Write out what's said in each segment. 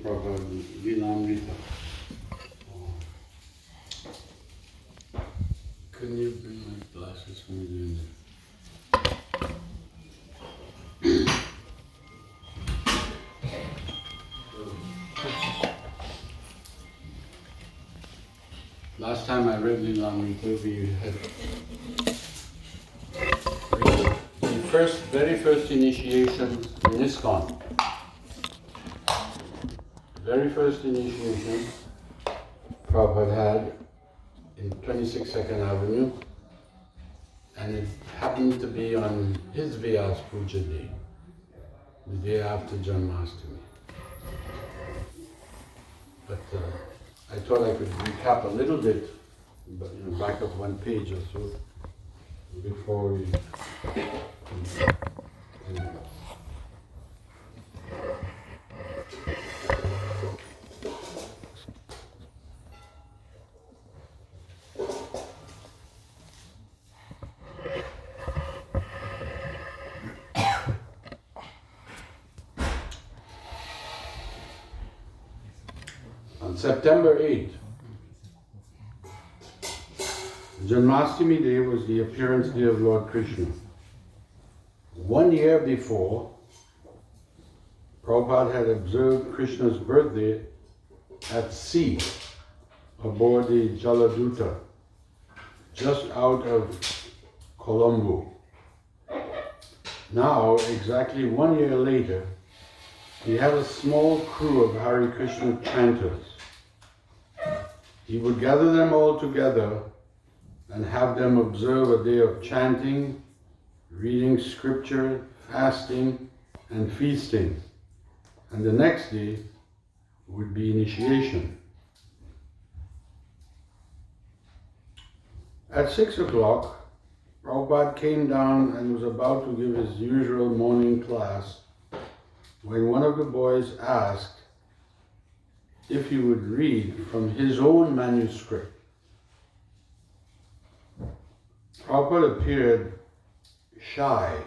Prabhu, Lilamrita. Can you bring my glasses for me doing this? Last time I read Lilamrita, we had the very first initiation in ISKCON. The very first initiation Prabhupada had in 26th Avenue, and it happened to be on his Vyas Puja day, the day after Janmashtami. But I thought I could recap a little bit, but back up one page or so before we. On September 8th, Janmashtami Day was the appearance day of Lord Krishna. 1 year before, Prabhupada had observed Krishna's birthday at sea aboard the Jaladuta, just out of Colombo. Now, exactly 1 year later, he had a small crew of Hare Krishna chanters. He would gather them all together and have them observe a day of chanting, reading scripture, fasting, and feasting. And the next day would be initiation. At 6 o'clock, Prabhupada came down and was about to give his usual morning class when one of the boys asked if he would read from his own manuscript. Prabhupada appeared shy,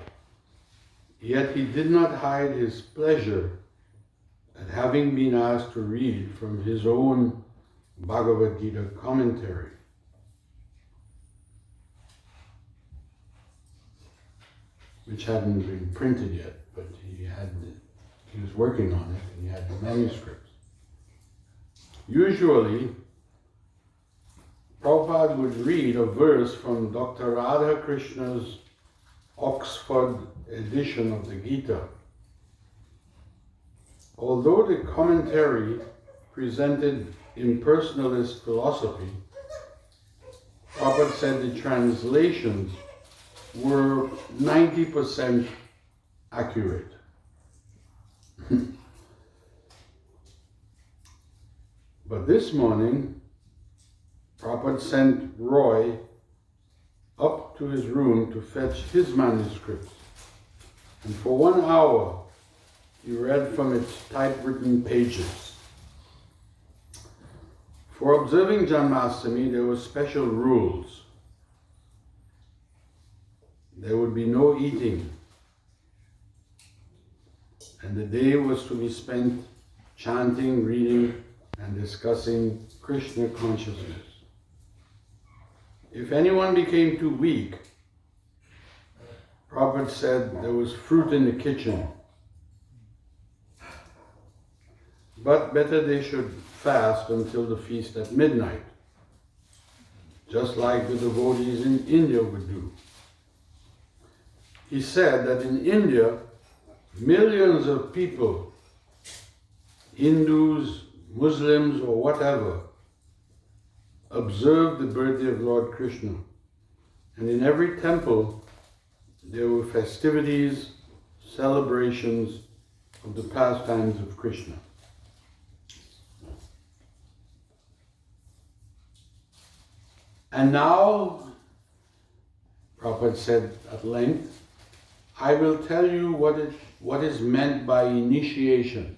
yet he did not hide his pleasure at having been asked to read from his own Bhagavad Gita commentary. Which hadn't been printed yet, but he was working on it and he had the manuscripts. Usually, Prabhupada would read a verse from Dr. Radha Krishna's Oxford edition of the Gita. Although the commentary presented impersonalist philosophy, Prabhupada said the translations were 90% accurate. But this morning, Prabhupada sent Roy up to his room to fetch his manuscripts. And for 1 hour, he read from its typewritten pages. For observing Janmashtami, there were special rules. There would be no eating. And the day was to be spent chanting, reading, and discussing Krishna consciousness. If anyone became too weak, Prabhupada said there was fruit in the kitchen. But better they should fast until the feast at midnight, just like the devotees in India would do. He said that in India, millions of people, Hindus, Muslims, or whatever, observed the birthday of Lord Krishna. And in every temple, there were festivities, celebrations of the pastimes of Krishna. And now, Prabhupada said at length, I will tell you what is meant by initiation.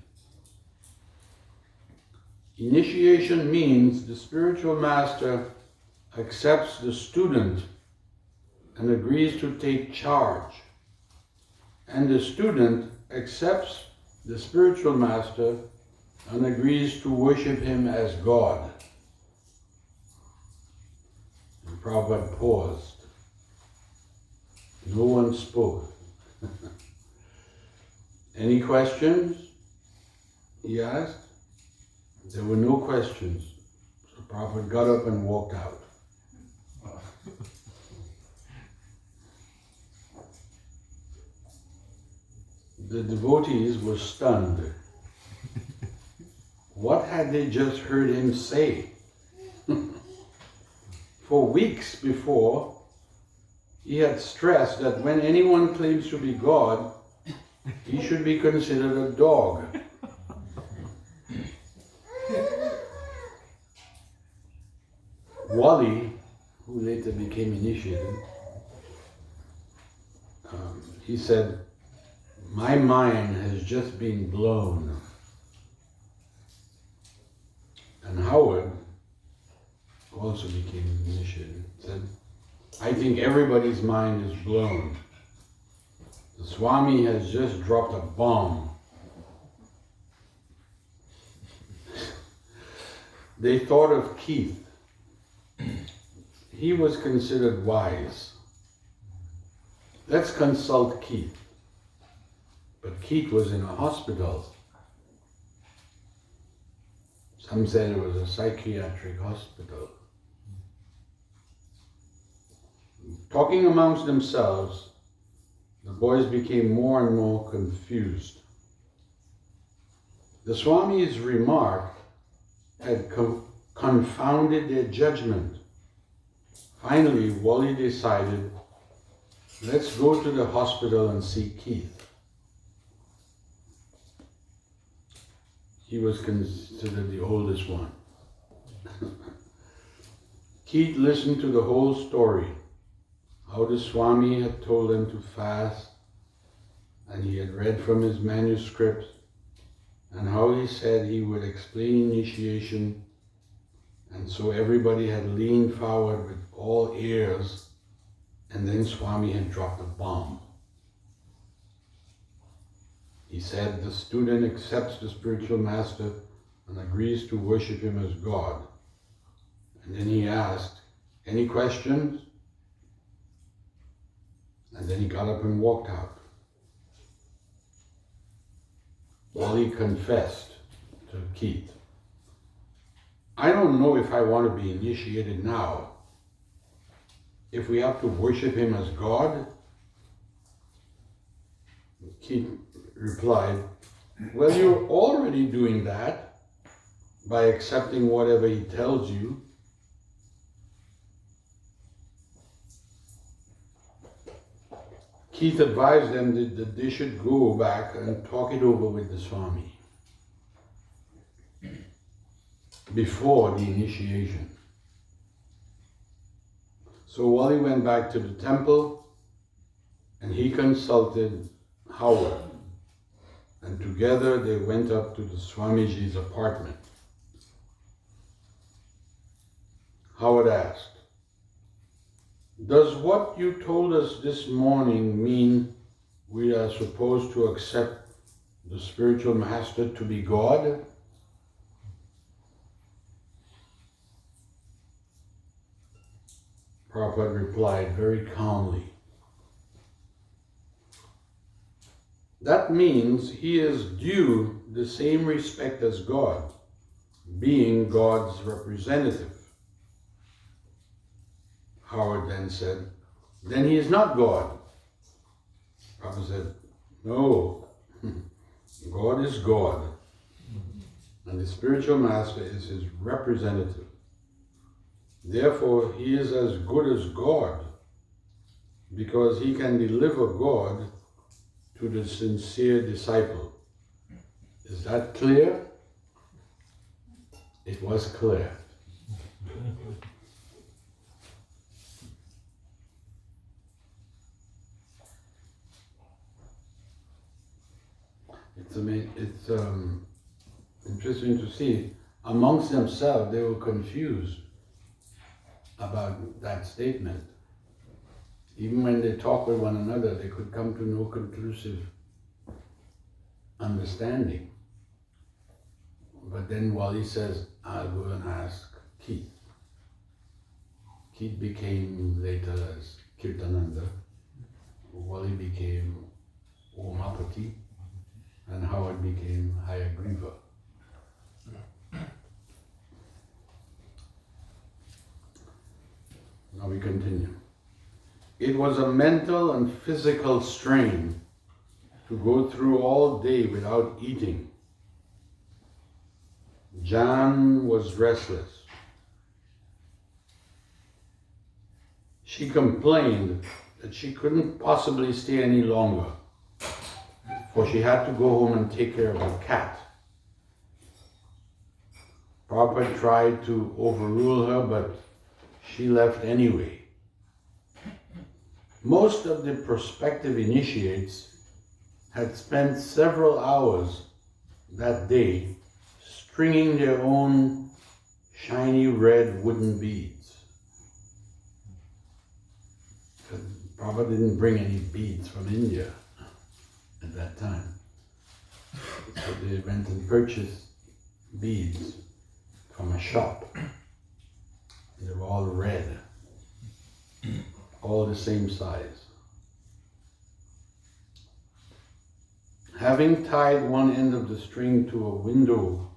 Initiation means the spiritual master accepts the student and agrees to take charge. And the student accepts the spiritual master and agrees to worship him as God. And Prabhupada paused. No one spoke. Any questions? He asked. There were no questions. So Prabhupada got up and walked out. The devotees were stunned. What had they just heard him say? For weeks before, he had stressed that when anyone claims to be God, he should be considered a dog. Wally, who later became initiated, he said, "My mind has just been blown." And Howard also became initiated, said, "I think everybody's mind is blown. The Swami has just dropped a bomb." They thought of Keith. He was considered wise. Let's consult Keith. But Keith was in a hospital. Some said it was a psychiatric hospital. Talking amongst themselves, the boys became more and more confused. The Swami's remark had confounded their judgment. Finally, Wally decided, let's go to the hospital and see Keith. He was considered the oldest one. Keith listened to the whole story, how the Swami had told him to fast, and he had read from his manuscript, and how he said he would explain initiation, and so everybody had leaned forward with all ears, and then Swami had dropped a bomb. He said the student accepts the spiritual master and agrees to worship him as God. And then he asked, any questions? And then he got up and walked out. Wally confessed to Keith, I don't know if I want to be initiated now. If we have to worship him as God? Keith replied, well, you're already doing that by accepting whatever he tells you. Keith advised them that they should go back and talk it over with the Swami before the initiation. So Wally went back to the temple and he consulted Howard, and together they went up to the Swamiji's apartment. Howard asked, does what you told us this morning mean we are supposed to accept the spiritual master to be God? Prabhupada replied very calmly, that means he is due the same respect as God, being God's representative. Howard then said, then he is not God. Prabhupada said, no, God is God, and the spiritual master is his representative. Therefore, he is as good as God, because he can deliver God to the sincere disciple. Is that clear? It was clear. It's interesting to see. Amongst themselves, they were confused about that statement. Even when they talk with one another, they could come to no conclusive understanding. But then Wally says, I'll go and ask Keith. Keith became later as Kirtananda. Wally became Omapati. And Howard became Hayagriva. Now we continue. It was a mental and physical strain to go through all day without eating. Jan was restless. She complained that she couldn't possibly stay any longer, for she had to go home and take care of her cat. Prabhupada tried to overrule her, but she left anyway. Most of the prospective initiates had spent several hours that day stringing their own shiny red wooden beads. Prabhupada didn't bring any beads from India at that time. So they went and purchased beads from a shop. They were all red, all the same size. Having tied one end of the string to a window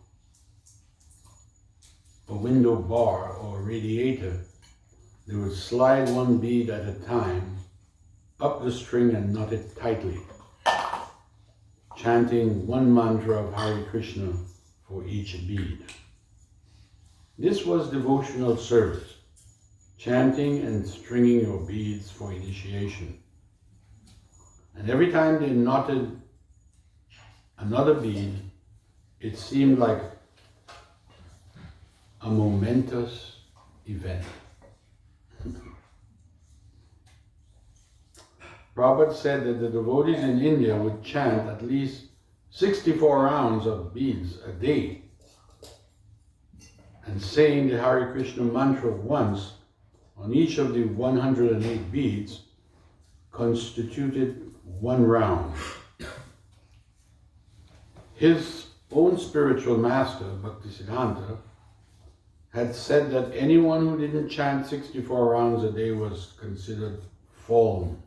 bar or radiator, they would slide one bead at a time up the string and knot it tightly, chanting one mantra of Hare Krishna for each bead. This was devotional service, chanting and stringing your beads for initiation. And every time they knotted another bead, it seemed like a momentous event. Prabhupada said that the devotees in India would chant at least 64 rounds of beads a day, and saying the Hare Krishna mantra once on each of the 108 beads constituted one round. His own spiritual master, Bhaktisiddhanta, had said that anyone who didn't chant 64 rounds a day was considered fallen.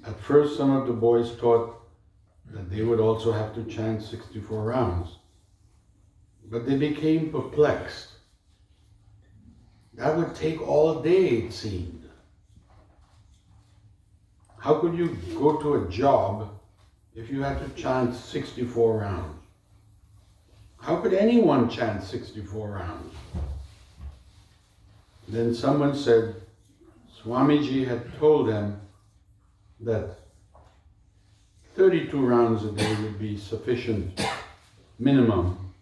At first, some of the boys thought that they would also have to chant 64 rounds, but they became perplexed. That would take all day, it seemed. How could you go to a job if you had to chant 64 rounds? How could anyone chant 64 rounds? Then someone said Swamiji had told them that 32 rounds a day would be sufficient minimum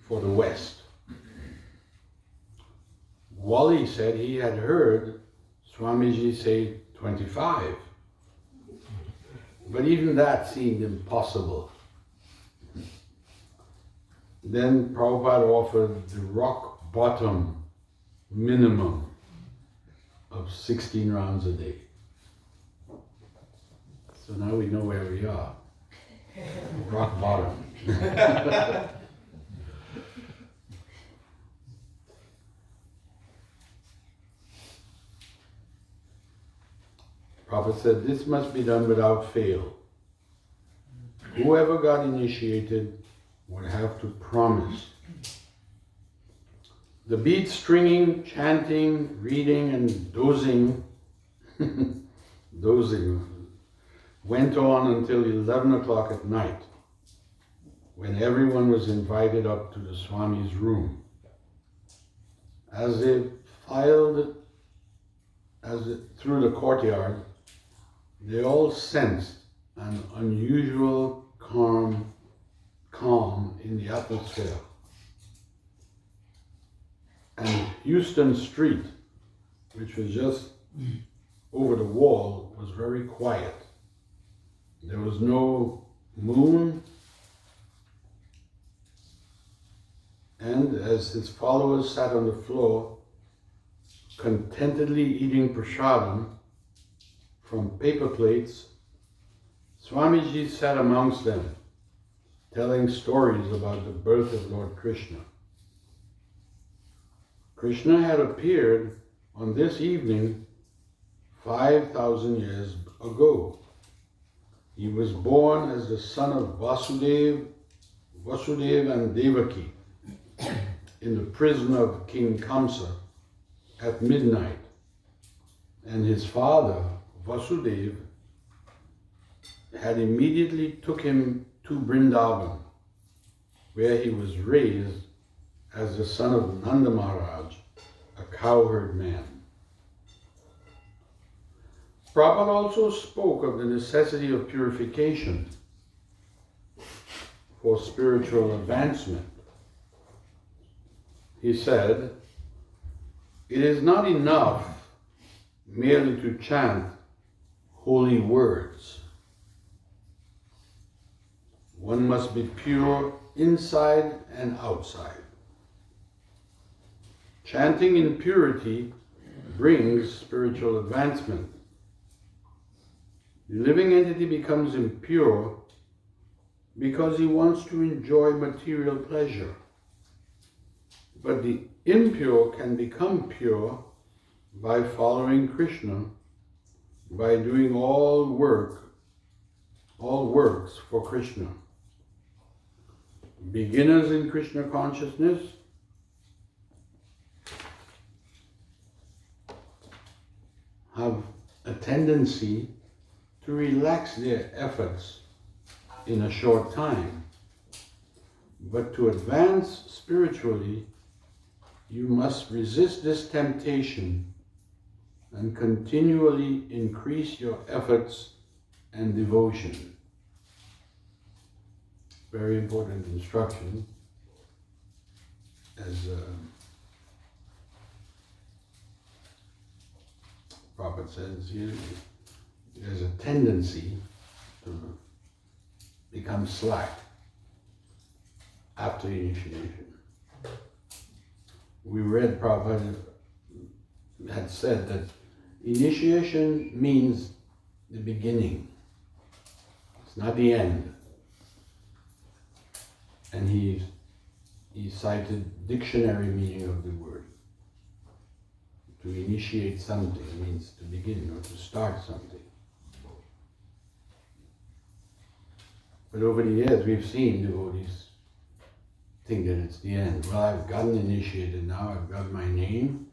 for the West. Wally said he had heard Swamiji say 25, but even that seemed impossible. Then Prabhupada offered the rock bottom minimum of 16 rounds a day. So now we know where we are. Rock bottom. Prabhupada said this must be done without fail. Whoever got initiated would have to promise. The bead stringing, chanting, reading, and dozing went on until 11 o'clock at night, when everyone was invited up to the Swami's room. As they filed through the courtyard, they all sensed an unusual calm in the atmosphere. And Houston Street, which was just over the wall, was very quiet. There was no moon, and as his followers sat on the floor, contentedly eating prasadam from paper plates, Swamiji sat amongst them, telling stories about the birth of Lord Krishna. Krishna had appeared on this evening 5,000 years ago. He was born as the son of Vasudeva and Devaki in the prison of King Kamsa at midnight. And his father, Vasudeva, had immediately took him to Vrindavan, where he was raised as the son of Nanda Maharaj, a cowherd man. Prabhupada also spoke of the necessity of purification for spiritual advancement. He said, "It is not enough merely to chant holy words. One must be pure inside and outside. Chanting in purity brings spiritual advancement. The living entity becomes impure because he wants to enjoy material pleasure. But the impure can become pure by following Krishna, by doing all works for Krishna. Beginners in Krishna consciousness have a tendency to relax their efforts in a short time. But to advance spiritually, you must resist this temptation and continually increase your efforts and devotion." Very important instruction. As Prabhupada says, there's a tendency to become slack after initiation. We read Prabhupada had said that initiation means the beginning. It's not the end. And he cited dictionary meaning of the word. To initiate something means to begin or to start something. But over the years we've seen devotees think that it's the end. Well, I've gotten initiated now, I've got my name,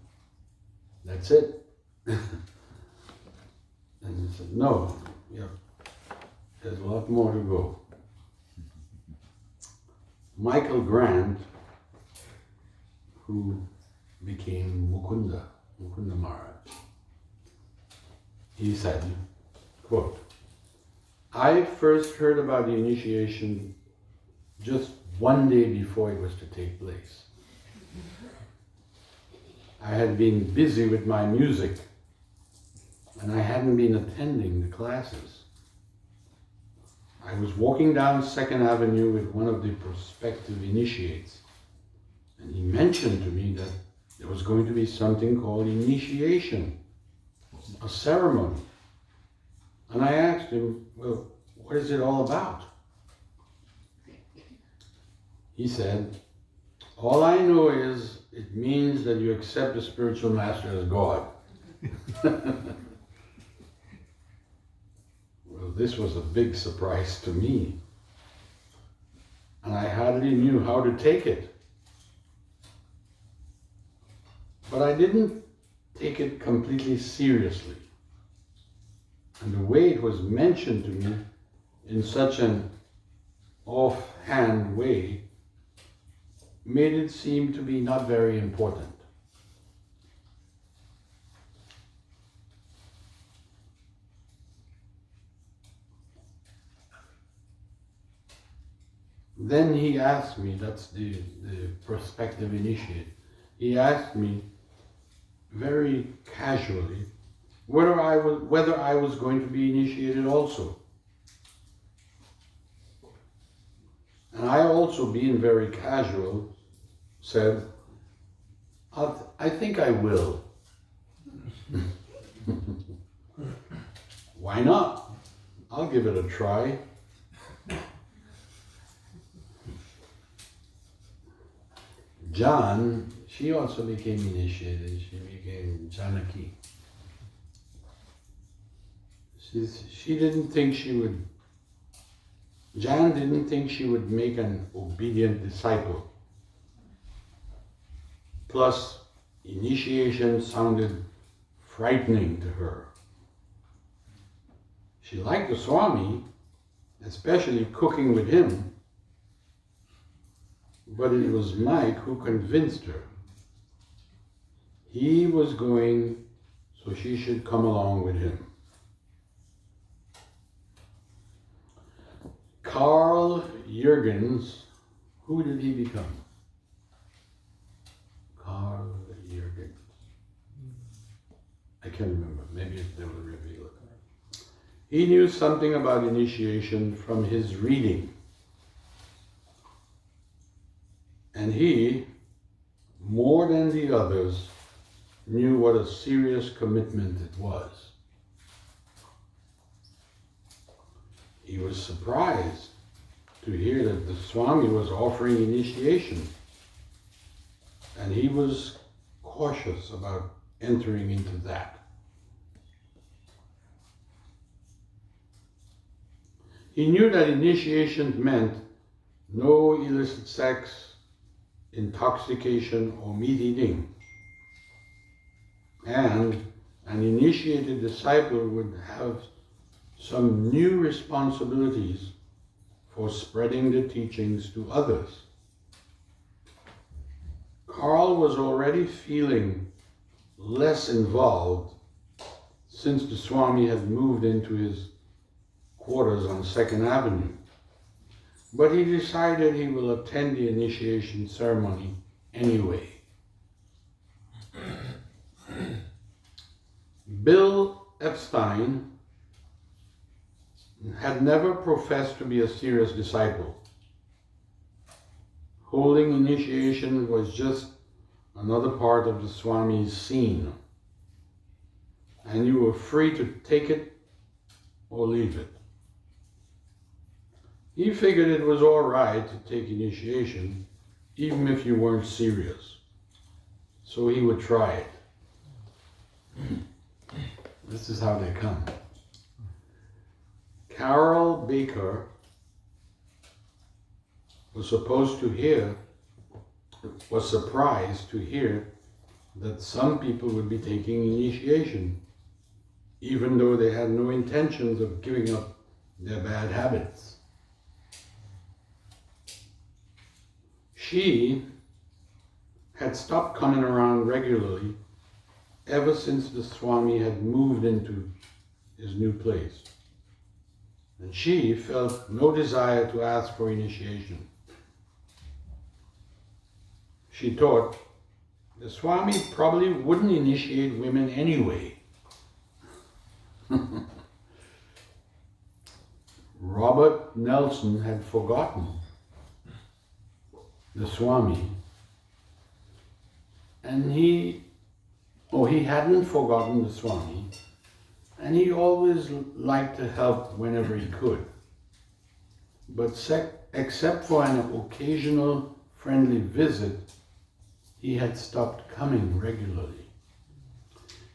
that's it. And he said, no, there's a lot more to go. Michael Grant, who became Mukunda Maharaj, he said, quote, "I first heard about the initiation just one day before it was to take place. I had been busy with my music and I hadn't been attending the classes. I was walking down 2nd Avenue with one of the prospective initiates, and he mentioned to me that there was going to be something called initiation, a ceremony. And I asked him, well, what is it all about? He said, all I know is it means that you accept the spiritual master as God. Well, this was a big surprise to me. And I hardly knew how to take it. But I didn't take it completely seriously. And the way it was mentioned to me in such an offhand way made it seem to be not very important. Then he asked me, that's the prospective initiate, he asked me very casually whether I was going to be initiated also. And I also, being very casual, said, I think I will. Why not? I'll give it a try. John, she also became initiated. She became Janaki. She didn't think she would, Jan didn't think she would make an obedient disciple. Plus, initiation sounded frightening to her. She liked the Swami, especially cooking with him, but it was Mike who convinced her. He was going, so she should come along with him. Carl Jürgens, who did he become? Carl Jürgens. I can't remember, maybe they will reveal it. He knew something about initiation from his reading. And he, more than the others, knew what a serious commitment it was. He was surprised to hear that the Swami was offering initiation, and he was cautious about entering into that. He knew that initiation meant no illicit sex, intoxication, or meat eating. And an initiated disciple would have some new responsibilities for spreading the teachings to others. Carl was already feeling less involved since the Swami had moved into his quarters on 2nd Avenue. But he decided he will attend the initiation ceremony anyway. Bill Epstein had never professed to be a serious disciple. Holding initiation was just another part of the Swami's scene, and you were free to take it or leave it. He figured it was all right to take initiation, even if you weren't serious. So he would try it. This is how they come. Carol Baker was surprised to hear that some people would be taking initiation, even though they had no intentions of giving up their bad habits. She had stopped coming around regularly ever since the Swami had moved into his new place. And she felt no desire to ask for initiation. She thought the Swami probably wouldn't initiate women anyway. Robert Nelson had forgotten the Swami, and he hadn't forgotten the Swami, and he always liked to help whenever he could. But except for an occasional friendly visit, he had stopped coming regularly.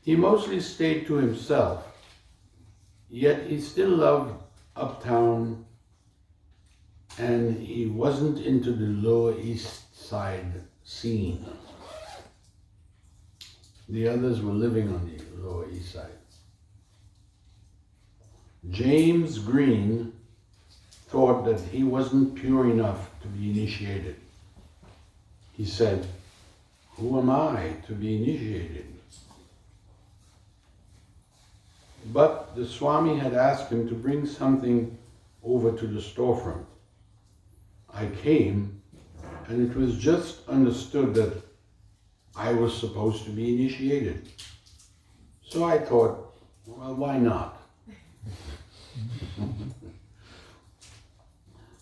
He mostly stayed to himself, yet he still loved uptown, and he wasn't into the Lower East Side scene. The others were living on the Lower East Side. James Green thought that he wasn't pure enough to be initiated. He said, "Who am I to be initiated?" But the Swami had asked him to bring something over to the storefront. I came, and it was just understood that I was supposed to be initiated. So I thought, well, why not?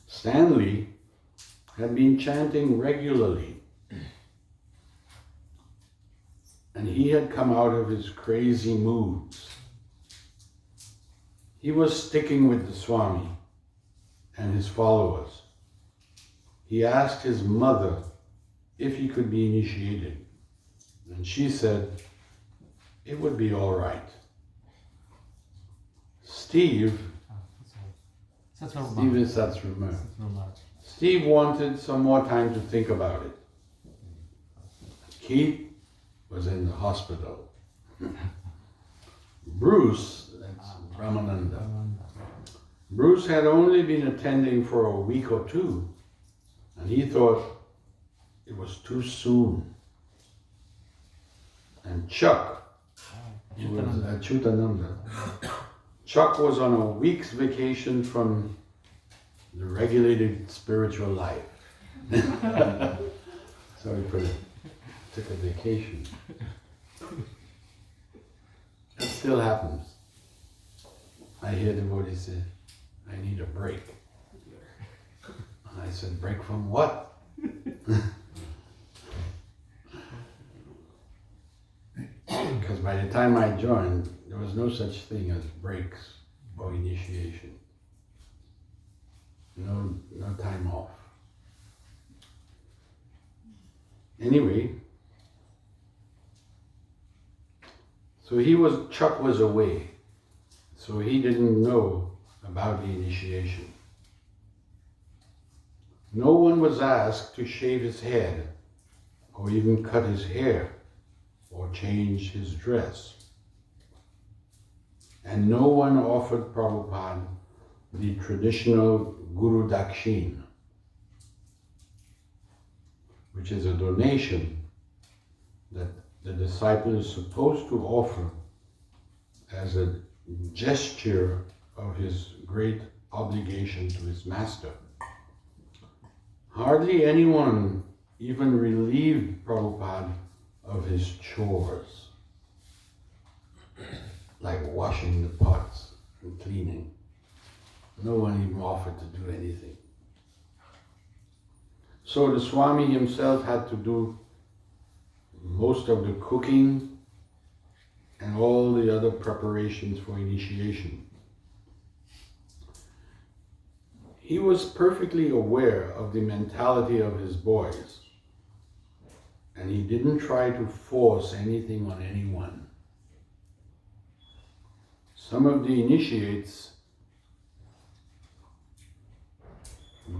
Stanley had been chanting regularly, and he had come out of his crazy moods. He was sticking with the Swami and his followers. He asked his mother if he could be initiated, and she said it would be all right. Steve is Satsruma. Steve wanted some more time to think about it. Keith was in the hospital. Bruce, that's Ramananda. Bruce had only been attending for a week or two, and he thought it was too soon. And Chuck, who was at Chutananda, Chuck was on a week's vacation from the regulated spiritual life. Sorry for that. Took a vacation. That still happens. I hear devotees say, I need a break. And I said, break from what? Because by the time I joined, there was no such thing as breaks or initiation. No time off. Anyway, so Chuck was away, so he didn't know about the initiation. No one was asked to shave his head, or even cut his hair, or change his dress. And no one offered Prabhupada the traditional Guru Dakshin, which is a donation that the disciple is supposed to offer as a gesture of his great obligation to his master. Hardly anyone even relieved Prabhupada of his chores, like washing the pots and cleaning. No one even offered to do anything. So the Swami himself had to do most of the cooking and all the other preparations for initiation. He was perfectly aware of the mentality of his boys, and he didn't try to force anything on anyone. Some of the initiates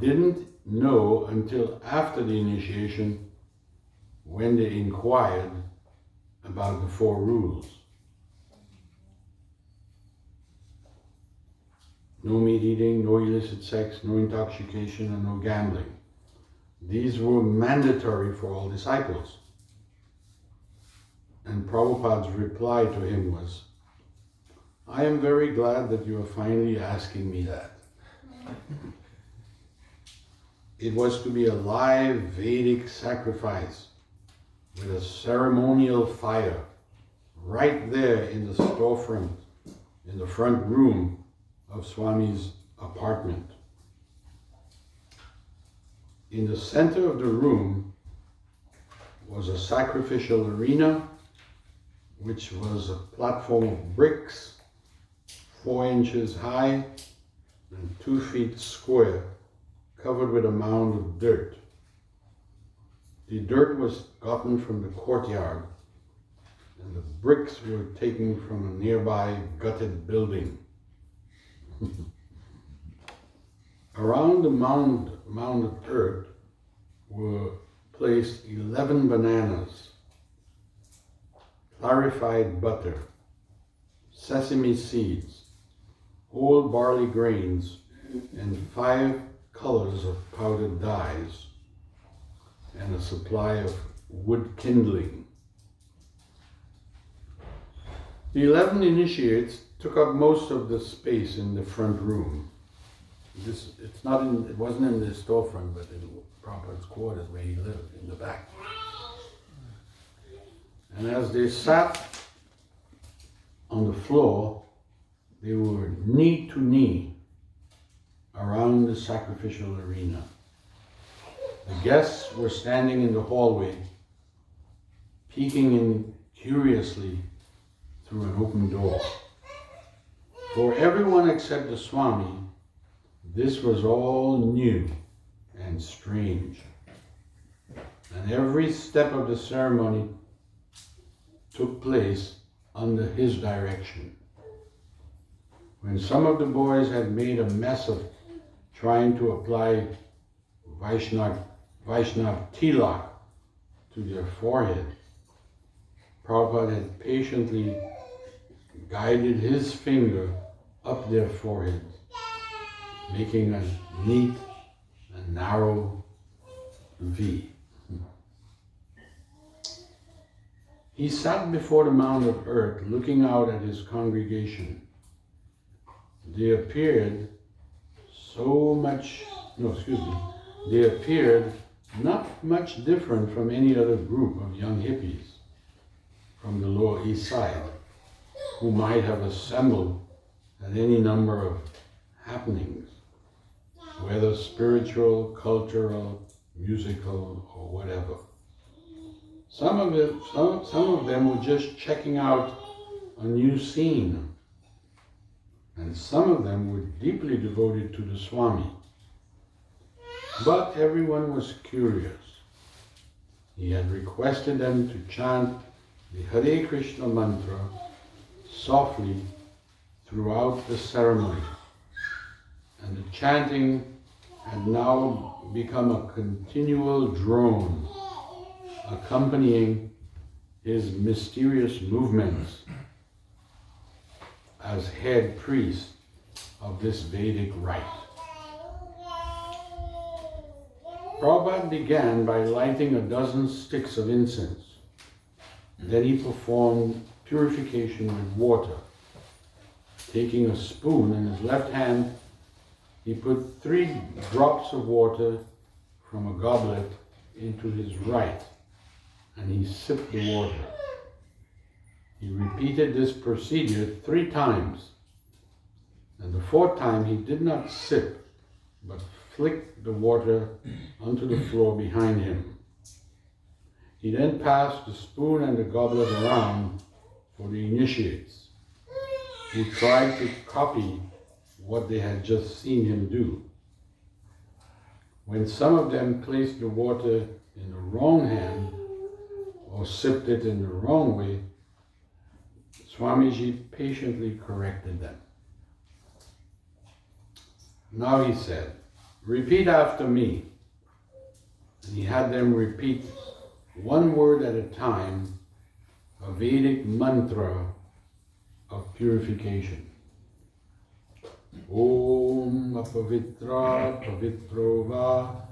didn't know until after the initiation when they inquired about the 4 rules. No meat eating, no illicit sex, no intoxication, and no gambling. These were mandatory for all disciples. And Prabhupada's reply to him was, I am very glad that you are finally asking me that. It was to be a live Vedic sacrifice with a ceremonial fire right there in the storefront, in the front room of Swami's apartment. In the center of the room was a sacrificial arena, which was a platform of bricks, 4 inches high and 2 feet square, covered with a mound of dirt. The dirt was gotten from the courtyard, and the bricks were taken from a nearby gutted building. Around the mound of earth were placed 11 bananas, clarified butter, sesame seeds, whole barley grains, and 5 colors of powdered dyes, and a supply of wood kindling. The 11 initiates took up most of the space in the front room. It wasn't in the storefront, but in Prabhupada's quarters where he lived, in the back. And as they sat on the floor, they were knee to knee around the sacrificial arena. The guests were standing in the hallway, peeking in curiously through an open door. For everyone except the Swami, this was all new and strange. And every step of the ceremony took place under his direction. When some of the boys had made a mess of trying to apply Vaishnav tilak to their forehead, Prabhupada had patiently guided his finger up their foreheads, making a neat and narrow V. He sat before the mound of earth, looking out at his congregation. They appeared not much different from any other group of young hippies from the Lower East Side, who might have assembled at any number of happenings, whether spiritual, cultural, musical, or whatever. Some of them were just checking out a new scene, and some of them were deeply devoted to the Swami. But everyone was curious. He had requested them to chant the Hare Krishna mantra softly throughout the ceremony, and the chanting had now become a continual drone, accompanying his mysterious movements as head priest of this Vedic rite. Prabhupada began by lighting a dozen sticks of incense. Then he performed purification with water. Taking a spoon in his left hand, he put 3 drops of water from a goblet into his right, and he sipped the water. He repeated this procedure 3 times, and the 4th time he did not sip, but flicked the water onto the floor behind him. He then passed the spoon and the goblet around for the initiates, who tried to copy what they had just seen him do. When some of them placed the water in the wrong hand or sipped it in the wrong way, Swamiji patiently corrected them. Now he said, "Repeat after me." And he had them repeat one word at a time, a Vedic mantra of purification. Om apavitra pavitro va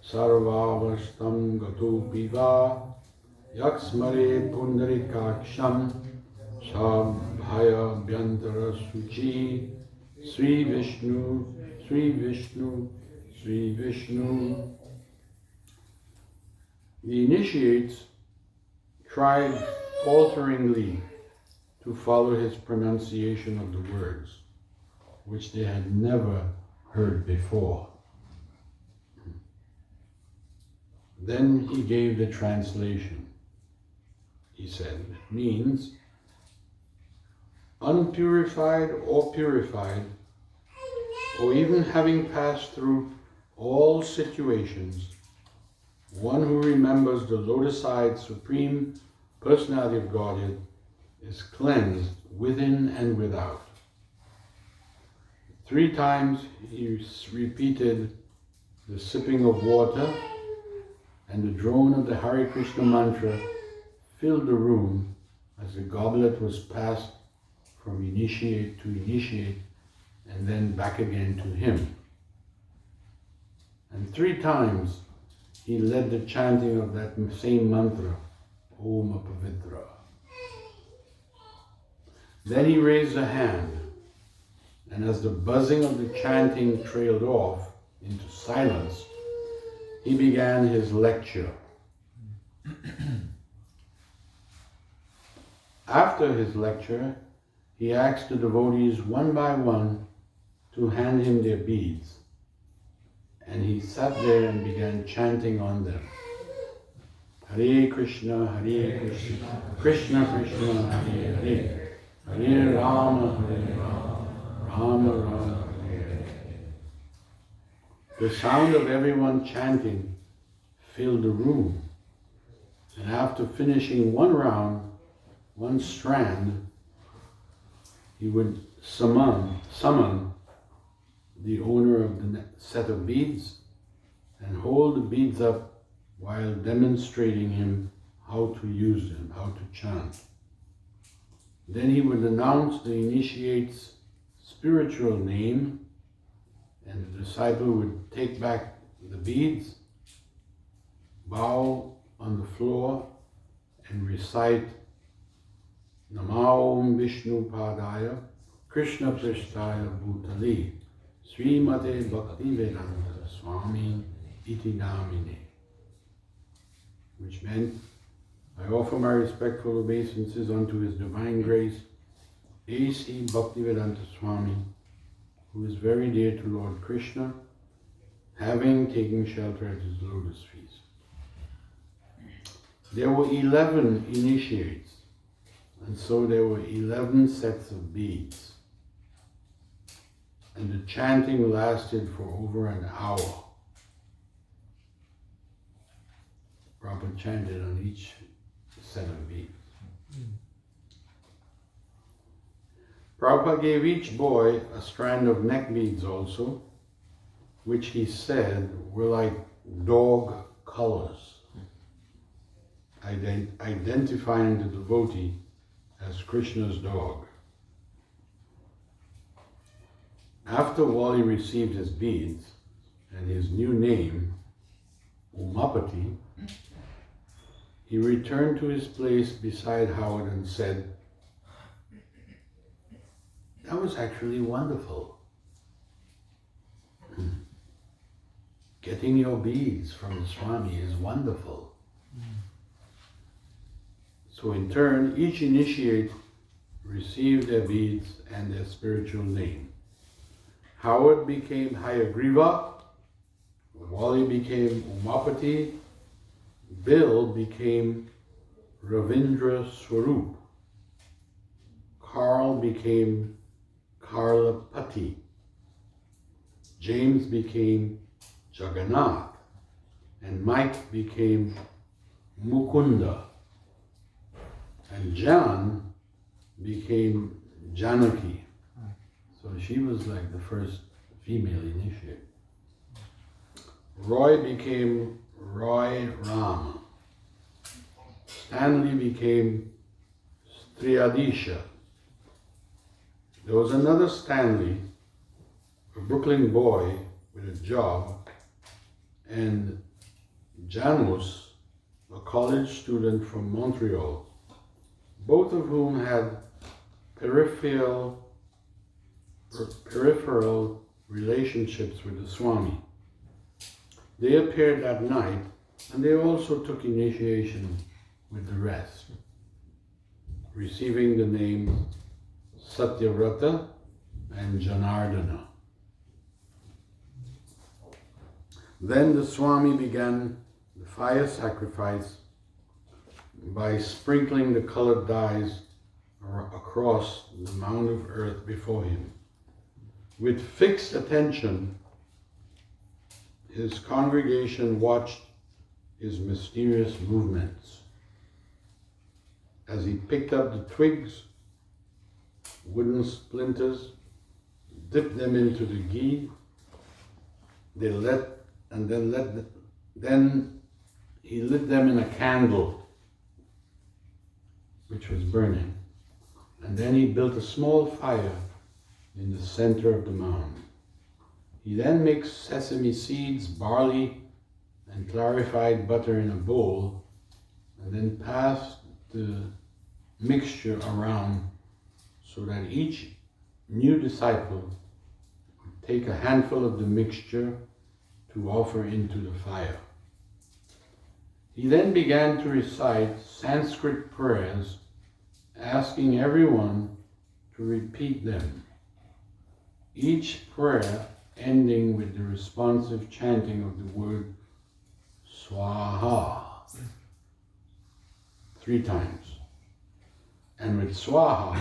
sarvavastam gatopi va yaksmare pundarikaksham sabhaya bhyantara suchi Sri Vishnu, Sri Vishnu, Sri Vishnu. The initiates tried falteringly to follow his pronunciation of the words, which they had never heard before. Then he gave the translation. He said, it means, unpurified or purified, or even having passed through all situations, one who remembers the lotus-eyed Supreme Personality of Godhead is cleansed within and without. 3 times he repeated the sipping of water, and the drone of the Hare Krishna mantra filled the room as the goblet was passed from initiate to initiate and then back again to him. And 3 times he led the chanting of that same mantra, Om Apavitra. Then he raised a hand, and as the buzzing of the chanting trailed off into silence, he began his lecture. After his lecture, he asked the devotees one by one to hand him their beads, and he sat there and began chanting on them. Hare Krishna, Hare Krishna, Krishna Krishna, Hare Hare, Hare Rama, Hare Rama, The sound of everyone chanting filled the room, and after finishing one round, one strand, he would summon the owner of the set of beads and hold the beads up while demonstrating him how to use them, how to chant. Then he would announce the initiate's spiritual name, and the disciple would take back the beads, bow on the floor, and recite Namo Vishnu Padaya Krishna Prishtaya Bhutali Srimate Bhaktivedanta Swami Iti Namine, which meant, I offer my respectful obeisances unto His Divine Grace, A.C. Bhaktivedanta Swami, who is very dear to Lord Krishna, having taken shelter at His lotus feet. There were 11 initiates, and so there were 11 sets of beads. And the chanting lasted for over an hour. Prabhupada chanted on each set of beads. Prabhupada gave each boy a strand of neck beads also, which he said were like dog colors, identifying the devotee as Krishna's dog. After Wali received his beads and his new name, Umapati, he returned to his place beside Howard and said, "That was actually wonderful. Getting your beads from the Swami is wonderful." So in turn, each initiate received their beads and their spiritual name. Howard became Hayagriva, Wali became Umapati, Bill became Ravindra Swarup, Carl became Karlapati, James became Jagannath, and Mike became Mukunda, and Jan became Janaki. So she was like the first female initiate. Roy became Roy Ram. Stanley became Striadisha. There was another Stanley, a Brooklyn boy with a job, and Janus, a college student from Montreal, both of whom had peripheral relationships with the Swami. They appeared that night, and they also took initiation with the rest, receiving the names Satyavrata and Janardana. Then the Swami began the fire sacrifice by sprinkling the colored dyes across the mound of earth before him. With fixed attention, his congregation watched his mysterious movements. As he picked up the twigs, wooden splinters, dipped them into the ghee, then he lit them in a candle which was burning, and then he built a small fire in the center of the mound. He then mixed sesame seeds, barley, and clarified butter in a bowl, and then passed the mixture around so that each new disciple would take a handful of the mixture to offer into the fire. He then began to recite Sanskrit prayers, asking everyone to repeat them, each prayer ending with the responsive chanting of the word Swaha 3 times. And with Swaha,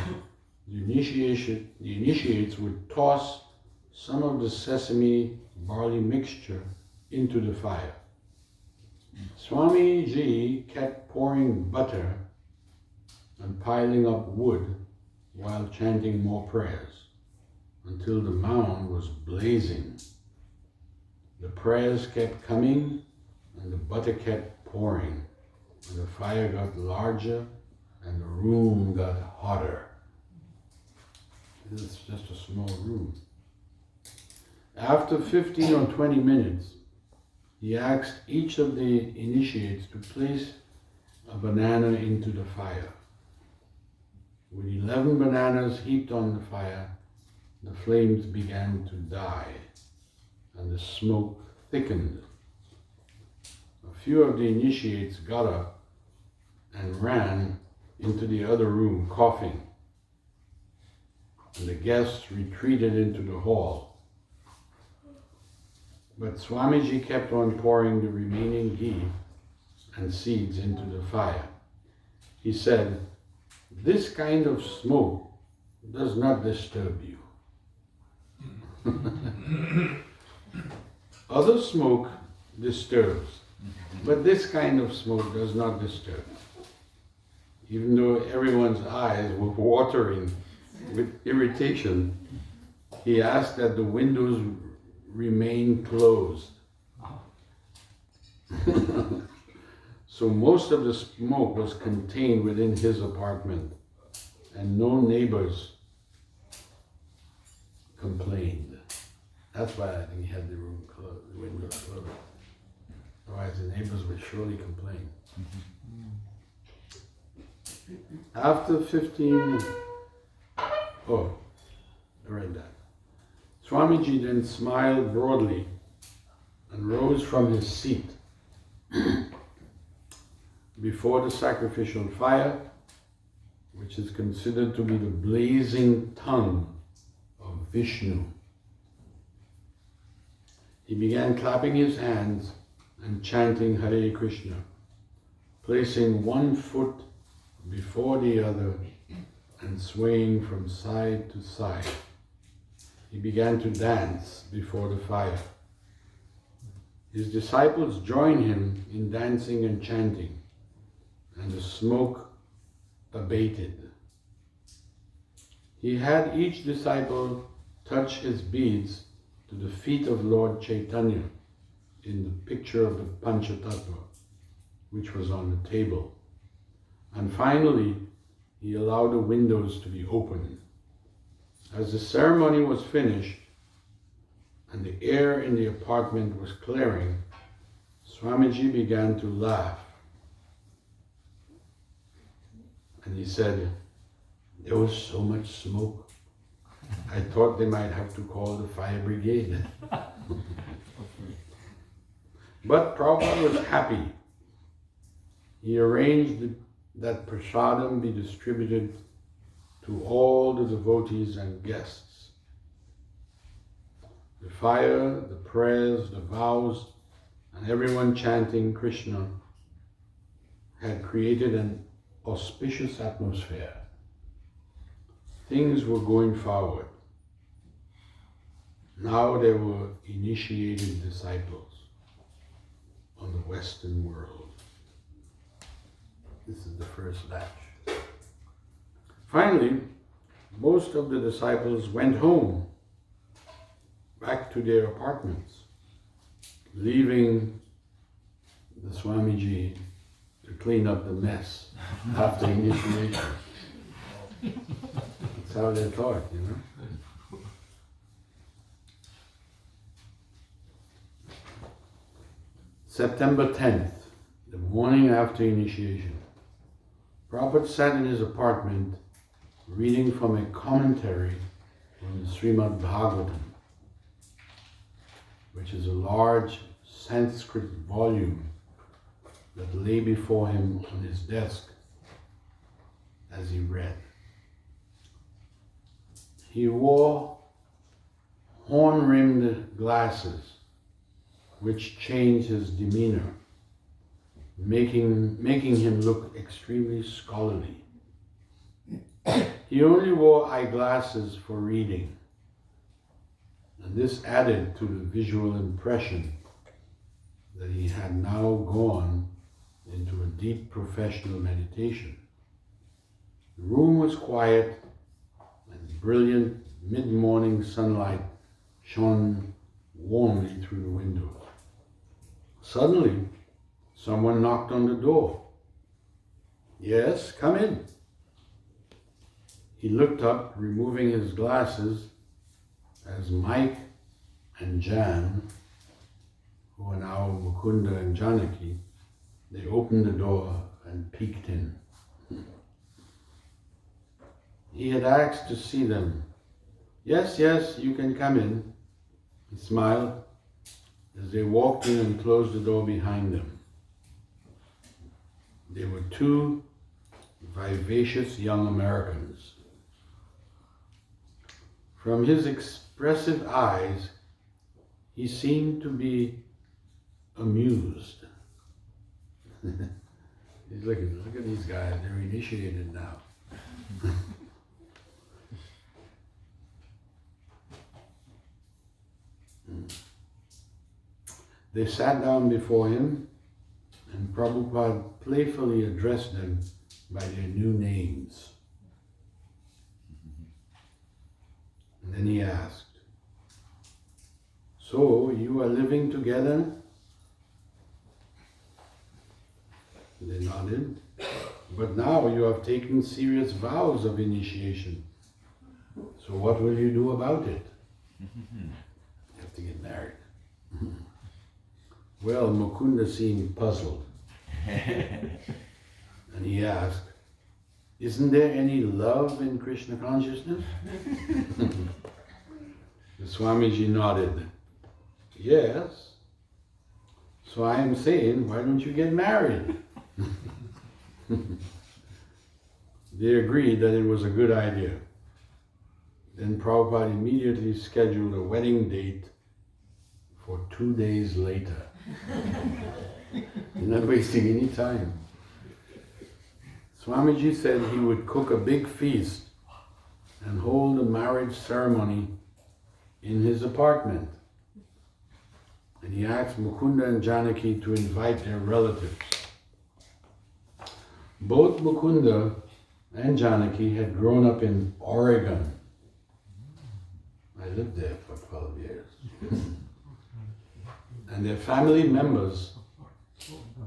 the initiates would toss some of the sesame barley mixture into the fire. Swamiji kept pouring butter and piling up wood while chanting more prayers until the mound was blazing. The prayers kept coming and the butter kept pouring, and the fire got larger and the room got hotter. This is just a small room. After 15 or 20 minutes, he asked each of the initiates to place a banana into the fire. With 11 bananas heaped on the fire, the flames began to die and the smoke thickened. A few of the initiates got up and ran into the other room coughing, and the guests retreated into the hall. But Swamiji kept on pouring the remaining ghee and seeds into the fire. He said, "This kind of smoke does not disturb you. Other smoke disturbs, but this kind of smoke does not disturb." Even though everyone's eyes were watering with irritation, he asked that the windows remain closed. So most of the smoke was contained within his apartment, and no neighbors complained. That's why I think he had the room closed, the windows closed. Otherwise the neighbors would surely complain. After 15, I read that. Swamiji then smiled broadly and rose from his seat before the sacrificial fire, which is considered to be the blazing tongue of Vishnu. He began clapping his hands and chanting Hare Krishna, placing one foot before the other and swaying from side to side. He began to dance before the fire. His disciples joined him in dancing and chanting, and the smoke abated. He had each disciple touch his beads to the feet of Lord Chaitanya in the picture of the Panchatattva, which was on the table. And finally, he allowed the windows to be opened. As the ceremony was finished and the air in the apartment was clearing, Swamiji began to laugh. And he said, "There was so much smoke, I thought they might have to call the fire brigade." But Prabhupada was happy. He arranged that prasadam be distributed to all the devotees and guests. The fire, the prayers, the vows, and everyone chanting Krishna had created an auspicious atmosphere. Things were going forward. Now there were initiated disciples on the Western world. This is the first batch. Finally, most of the disciples went home, back to their apartments, leaving the Swamiji to clean up the mess after initiation. That's how they thought, you know. September 10th, the morning after initiation. Prabhupada sat in his apartment reading from a commentary on the Srimad Bhagavatam, which is a large Sanskrit volume that lay before him on his desk as he read. He wore horn-rimmed glasses, which changed his demeanor, making him look extremely scholarly. He only wore eyeglasses for reading, And this added to the visual impression that he had now gone into a deep professional meditation. The room was quiet, and brilliant mid-morning sunlight shone warmly through the windows. Suddenly, someone knocked on the door. "Yes, come in." He looked up, removing his glasses, as Mike and Jan, who are now Mukunda and Janaki, they opened the door and peeked in. He had asked to see them. Yes, you can come in," he smiled as they walked in and closed the door behind them. They were two vivacious young Americans. From his expressive eyes, he seemed to be amused. He's looking, look at these guys, they're initiated now. They sat down before him, and Prabhupada playfully addressed them by their new names. And then he asked, "So you are living together?" They nodded. "But now you have taken serious vows of initiation. So what will you do about it?" You have to get married. Well, Mukunda seemed puzzled. And he asked, "Isn't there any love in Krishna consciousness?" The Swamiji nodded. "Yes. So I am saying, why don't you get married?" They agreed that it was a good idea. Then Prabhupada immediately scheduled a wedding date for 2 days later. You're not wasting any time. Swamiji said he would cook a big feast and hold a marriage ceremony in his apartment. And he asked Mukunda and Janaki to invite their relatives. Both Mukunda and Janaki had grown up in Oregon. I lived there for 12 years. And their family members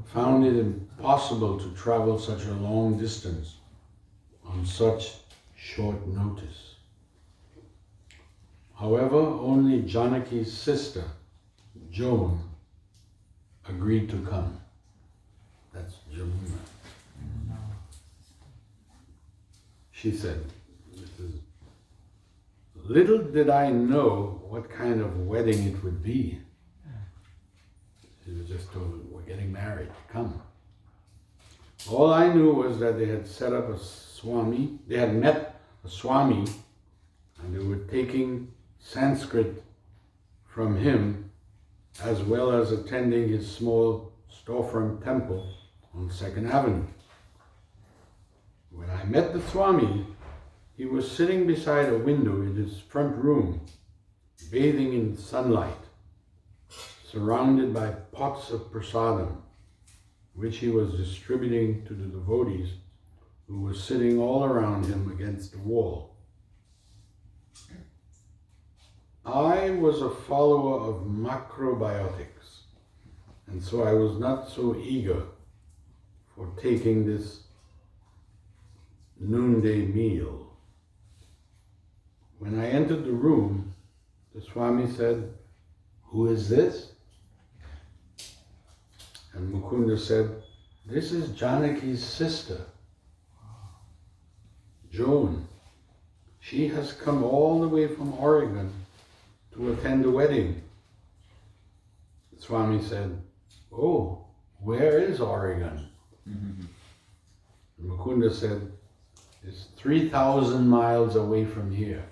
found it impossible to travel such a long distance on such short notice. However, only Janaki's sister, Joan, agreed to come. That's Jamuna. She said, "Little did I know what kind of wedding it would be." She was just told, "We're getting married, come." All I knew was that they had set up a Swami, they had met a Swami, and they were taking Sanskrit from him, as well as attending his small storefront temple on 2nd Avenue. When I met the Swami, he was sitting beside a window in his front room, bathing in sunlight, surrounded by pots of prasadam, which he was distributing to the devotees who were sitting all around him against the wall. I was a follower of macrobiotics, and so I was not so eager for taking this noonday meal. When I entered the room, the Swami said, "Who is this?" And Mukunda said, "This is Janaki's sister, Joan. She has come all the way from Oregon to attend the wedding." The Swami said, "Oh, where is Oregon?" And Mukunda said, "It's 3,000 miles away from here.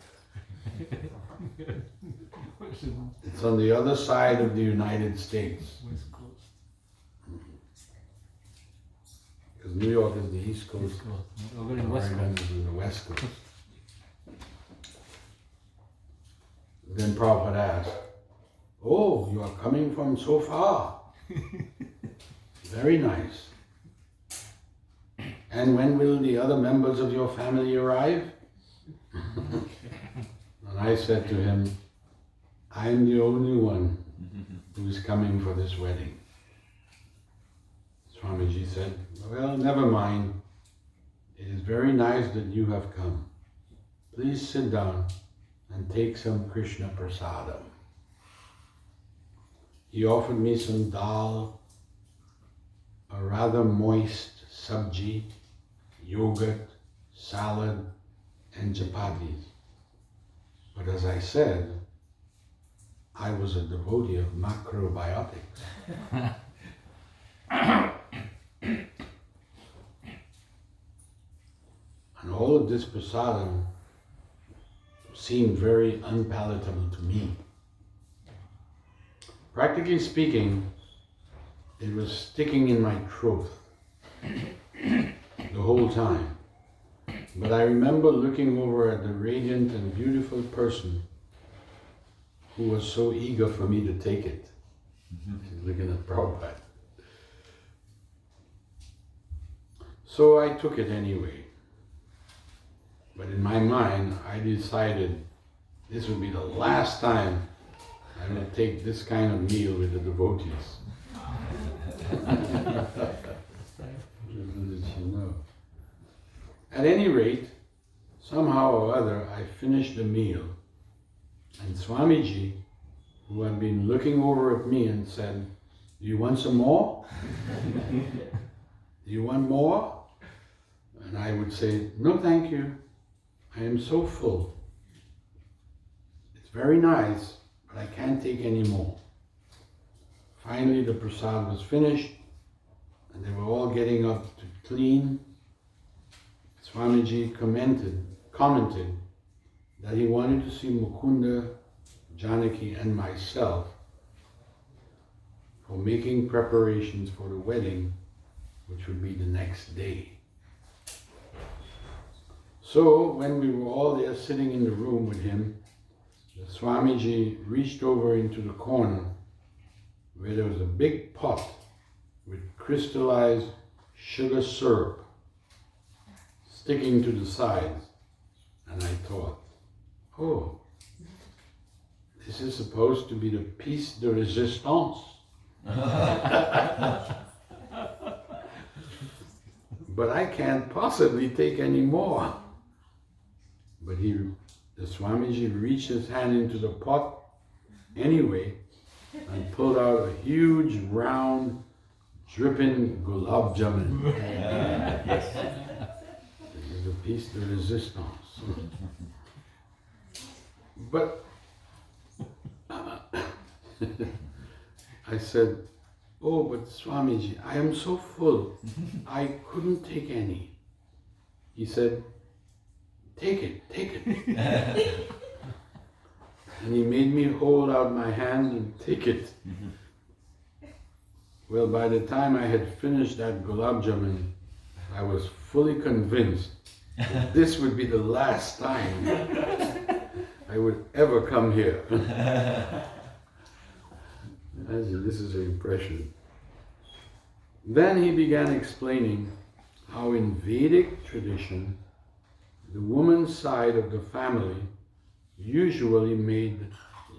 It's on the other side of the United States." Because New York is the East Coast, and Oregon is in the West Coast. Then Prabhupada asked, "Oh, you are coming from so far. Very nice. And when will the other members of your family arrive?" And I said to him, "I am the only one who is coming for this wedding." Swamiji said, "Well, never mind. It is very nice that you have come. Please sit down and take some Krishna prasadam." He offered me some dal, a rather moist sabji, yogurt, salad, and chapatis. But as I said, I was a devotee of macrobiotics. And all of this prasadam seemed very unpalatable to me. Practically speaking, it was sticking in my throat the whole time. But I remember looking over at the radiant and beautiful person who was so eager for me to take it. She's looking at Prabhupada. So I took it anyway. But in my mind, I decided this would be the last time I would take this kind of meal with the devotees. At any rate, somehow or other, I finished the meal, and Swamiji, who had been looking over at me and said, "Do you want some more? Do you want more?" And I would say, "No, thank you. I am so full. It's very nice, but I can't take any more." Finally, the prasad was finished, and they were all getting up to clean. Swamiji commented that he wanted to see Mukunda, Janaki, and myself for making preparations for the wedding, which would be the next day. So when we were all there sitting in the room with him, the Swamiji reached over into the corner where there was a big pot with crystallized sugar syrup sticking to the sides. And I thought, oh, this is supposed to be the piece de résistance. But I can't possibly take any more. But the Swamiji reached his hand into the pot anyway and pulled out a huge, round, dripping gulab jamun. This is a piece de résistance. But I said, "Oh, but Swamiji, I am so full, I couldn't take any." He said, "Take it, take it." And he made me hold out my hand and take it. Well, by the time I had finished that gulab jamun, I was fully convinced that this would be the last time I would ever come here. This is an impression. Then he began explaining how in Vedic tradition, the woman's side of the family usually made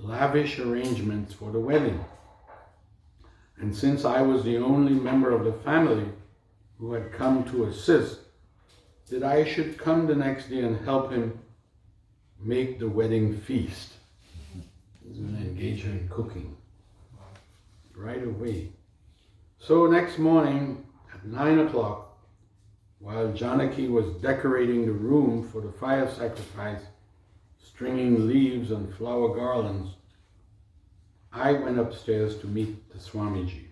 lavish arrangements for the wedding. And since I was the only member of the family who had come to assist, that I should come the next day and help him make the wedding feast. He's going to engage her in cooking right away. So next morning at 9 o'clock, while Janaki was decorating the room for the fire sacrifice, stringing leaves and flower garlands, I went upstairs to meet the Swamiji.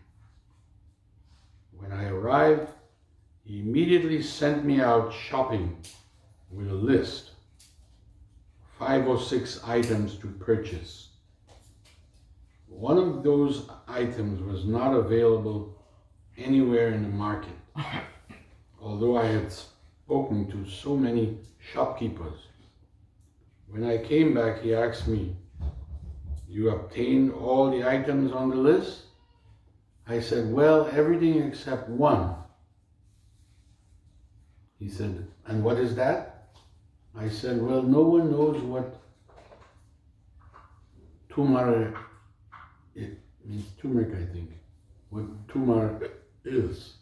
When I arrived, he immediately sent me out shopping with a list, 5 or 6 items to purchase. One of those items was not available anywhere in the market, although I had spoken to so many shopkeepers. When I came back, he asked me, You obtained all the items on the list? I said, well, everything except one. He said, and what is that? I said, well, no one knows what tumar, it means turmeric, I think, what tumar is.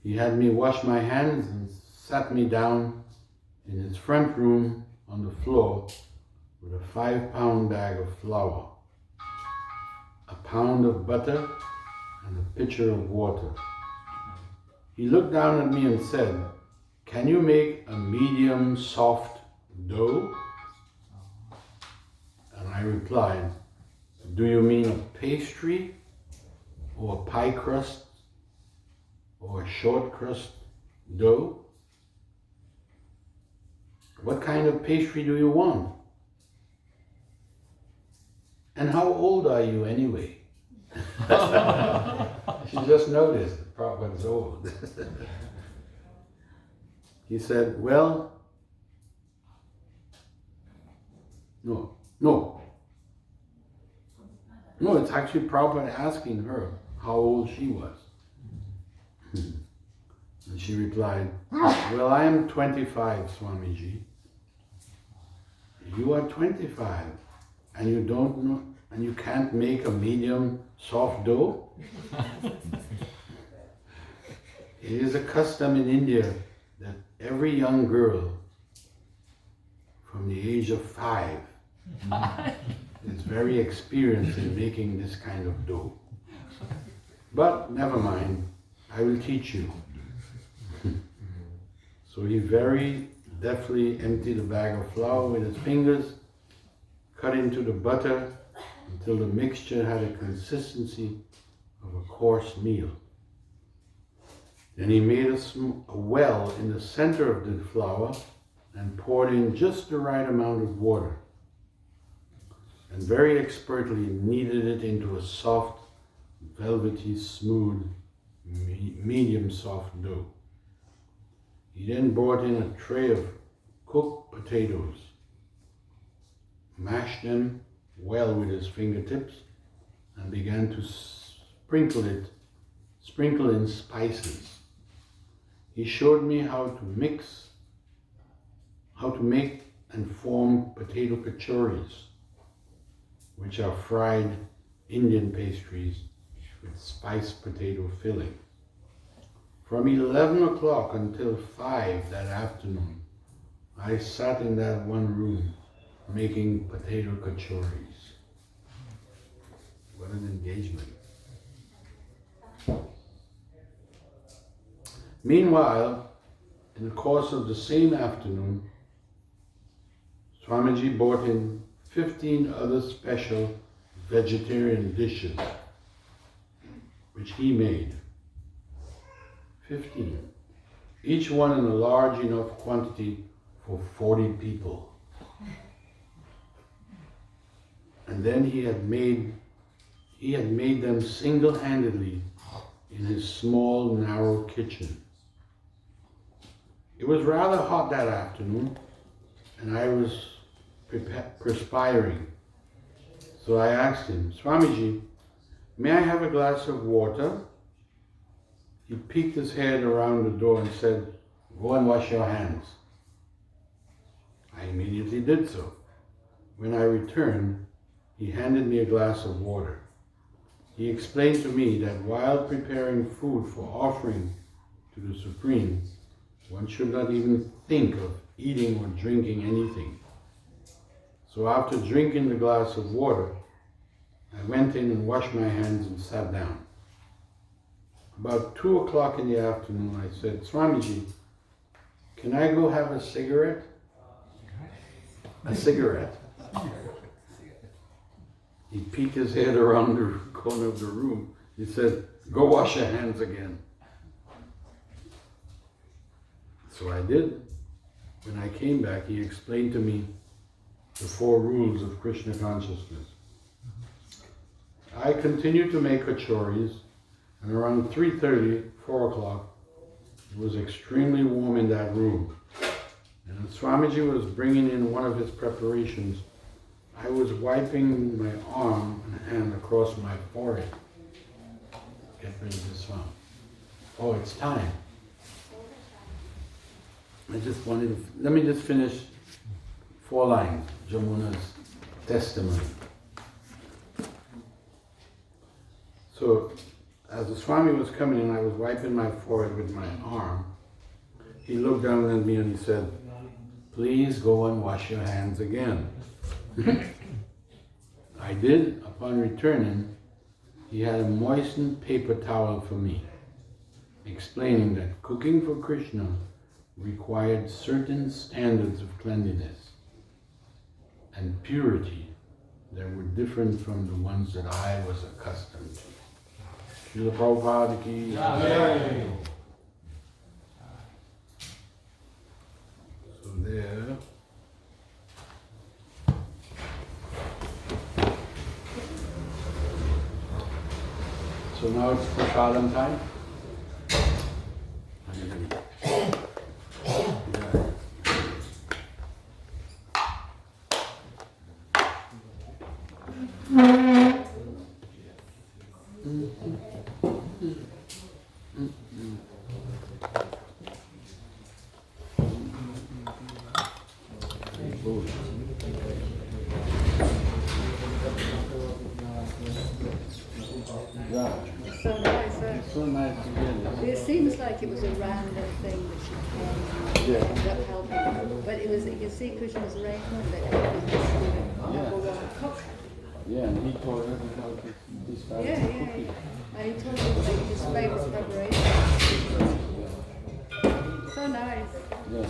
He had me wash my hands and sat me down in his front room on the floor with a 5-pound bag of flour, a pound of butter, and a pitcher of water. He looked down at me and said, can you make a medium soft dough? And I replied, do you mean a pastry or a pie crust or a short crust dough? What kind of pastry do you want? And how old are you anyway? She just noticed the Prabhupada's old. He said, well, no, it's actually Prabhupada asking her how old she was. And she replied, well, I am 25, Swamiji. You are 25, and you don't know, and you can't make a medium soft dough? It is a custom in India that every young girl from the age of 5 is very experienced in making this kind of dough. But never mind, I will teach you. So he very deftly emptied a bag of flour with his fingers, cut into the butter until the mixture had a consistency of a coarse meal. Then he made a well in the center of the flour and poured in just the right amount of water, and very expertly kneaded it into a soft, velvety, smooth, medium soft dough. He then brought in a tray of cooked potatoes, mashed them well with his fingertips, and began to sprinkle in spices. He showed me how to make and form potato kachoris, which are fried Indian pastries with spiced potato filling. From 11 o'clock until 5 that afternoon, I sat in that one room making potato kachoris. What an engagement. Meanwhile, in the course of the same afternoon, Swamiji brought in 15 other special vegetarian dishes, which he made. 15. Each one in a large enough quantity for 40 people. And then he had made them single-handedly in his small, narrow kitchen. It was rather hot that afternoon, and I was perspiring. So I asked him, Swamiji, may I have a glass of water? He peeked his head around the door and said, go and wash your hands. I immediately did so. When I returned, he handed me a glass of water. He explained to me that while preparing food for offering to the Supreme, one should not even think of eating or drinking anything. So after drinking the glass of water, I went in and washed my hands and sat down. About 2 o'clock in the afternoon, I said, Swamiji, can I go have a cigarette? A cigarette. He peeked his head around the corner of the room. He said, go wash your hands again. So I did. When I came back, he explained to me the 4 rules of Krishna consciousness. I continued to make kachoris, and around 3:30, 4 o'clock, it was extremely warm in that room. And Swamiji was bringing in one of his preparations I was wiping my arm and hand across my forehead. Get rid of this one. Oh, it's time. I just wanted to, let me just finish 4 lines, Jamuna's testimony. So, as the Swami was coming in, I was wiping my forehead with my arm. He looked down at me and he said, "Please go and wash your hands again." I did. Upon returning, he had a moistened paper towel for me, explaining that cooking for Krishna required certain standards of cleanliness and purity that were different from the ones that I was accustomed to. Srila Prabhupada ki. So there. So now it's prasadam time. So nice, huh? So nice to hear this. It seems like it was a random thing that she ended up helping. But it was, you can see Krishna's arrangement that everything was number one cook. Yeah, and he told her how to start cooking. And he told her to make his favorite preparation. So nice. Yeah.